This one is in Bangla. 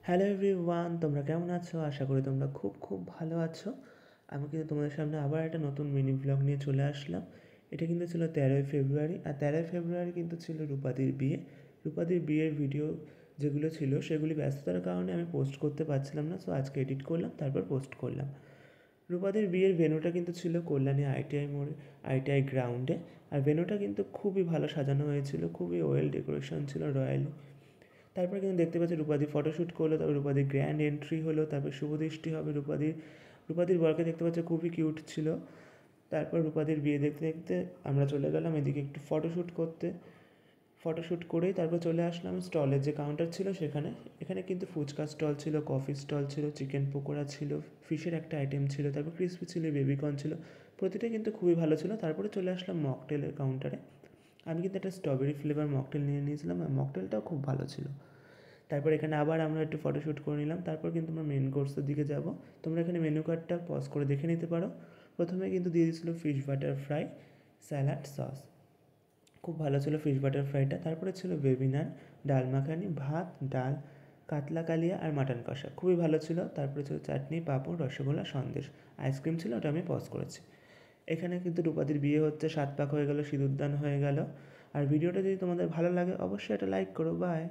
হ্যালো এভরিওয়ান, তোমরা কেমন আছো? আশা করি তোমরা খুব খুব ভালো আছো। আমি কিন্তু তোমাদের সামনে আবার একটা নতুন মিনি ব্লগ নিয়ে চলে আসলাম। এটা কিন্তু ছিল 13ই ফেব্রুয়ারি, আর 13ই ফেব্রুয়ারি কিন্তু ছিল রূপাদির বিয়ে। রূপাদির বিয়ের ভিডিও যেগুলো ছিল সেগুলি ব্যস্ততার কারণে আমি পোস্ট করতে পারছিলাম না, সো আজকে এডিট করলাম, তারপর পোস্ট করলাম। রূপাদির বিয়ের ভেন্যুটা কিন্তু ছিল কল্যাণী আইটিআই মোড়ে, আইটিআই গ্রাউন্ডে। আর ভেন্যুটা কিন্তু খুবই ভালো সাজানো হয়েছিল, খুবই ওয়েল ডেকোরেশন ছিল, রয়্যালি। তারপর কিন্তু দেখতে পাচ্ছি রূপাদি ফটোশ্যুট করলো, তারপর রূপাদির গ্র্যান্ড এন্ট্রি হলো, তারপর শুভদৃষ্টি হবে রূপাদির বরকে দেখতে পাচ্ছি খুবই কিউট ছিল। তারপর রূপাদির বিয়ে দেখতে দেখতে আমরা চলে গেলাম এদিকে একটু ফটোশ্যুট করতে। ফটোশ্যুট করেই তারপর চলে আসলাম স্টলের যে কাউন্টার ছিল সেখানে। এখানে কিন্তু ফুচকা স্টল ছিল, কফি স্টল ছিল, চিকেন পকোড়া ছিল, ফিশের একটা আইটেম ছিল, তারপর ক্রিসপি ছিল, বেবিকর্ন ছিল। প্রতিটাই কিন্তু খুবই ভালো ছিল। তারপরে চলে আসলাম মকটেলের কাউন্টারে। আমি কিন্তু একটা স্ট্রবেরি ফ্লেভার মকটেল নিয়ে নিয়েছিলাম, আর মকটেলটাও খুব ভালো ছিল। তারপর এখানে আবার আমরা একটু ফটোশ্যুট করে নিলাম। তারপর কিন্তু আমরা মেন কোর্সের দিকে যাব। তোমরা এখানে মেনু কার্ডটা পজ করে দেখে নিতে পারো। প্রথমে কিন্তু দিয়ে দিয়েছিলো fish butter fry, salad, sauce. খুব ভালো ছিল ফিশ বাটার ফ্রাইটা। তারপরে ছিল বেবি নান, ডাল মাখানি, ভাত, ডাল, কাতলা কালিয়া আর মাটন কষা, খুবই ভালো ছিল। তারপরে ছিল চাটনি, পাঁপড়, রসগোল্লা, সন্দেশ, আইসক্রিম ছিল, ওটা আমি পজ করেছি। এখানে কিন্তু রূপাদির বিয়ে হচ্ছে, 7 পাক হয়ে গেল, সিঁদুরদান হয়ে গেল। আর ভিডিওটা যদি তোমাদের ভালো লাগে অবশ্যই একটা লাইক করো। বাই।